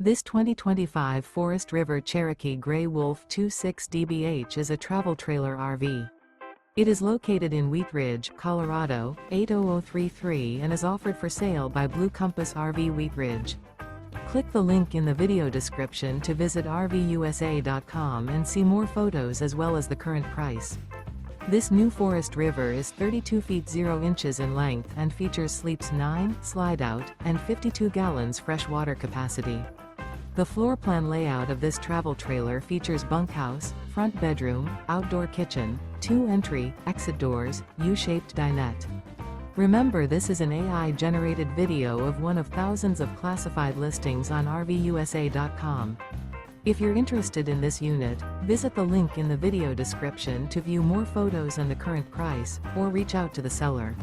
This 2025 Forest River Cherokee Grey Wolf 26 DBH is a travel trailer RV. It is located in Wheat Ridge, Colorado, 80033 and is offered for sale by Blue Compass RV Wheat Ridge. Click the link in the video description to visit RVUSA.com and see more photos as well as the current price. This new Forest River is 32 feet 0 inches in length and features sleeps 9, slide-out, and 52 gallons fresh water capacity. The floor plan layout of this travel trailer features bunkhouse, front bedroom, outdoor kitchen, 2 entry, exit doors, U-shaped dinette. Remember, this is an AI-generated video of one of thousands of classified listings on RVUSA.com. If you're interested in this unit, visit the link in the video description to view more photos and the current price, or reach out to the seller.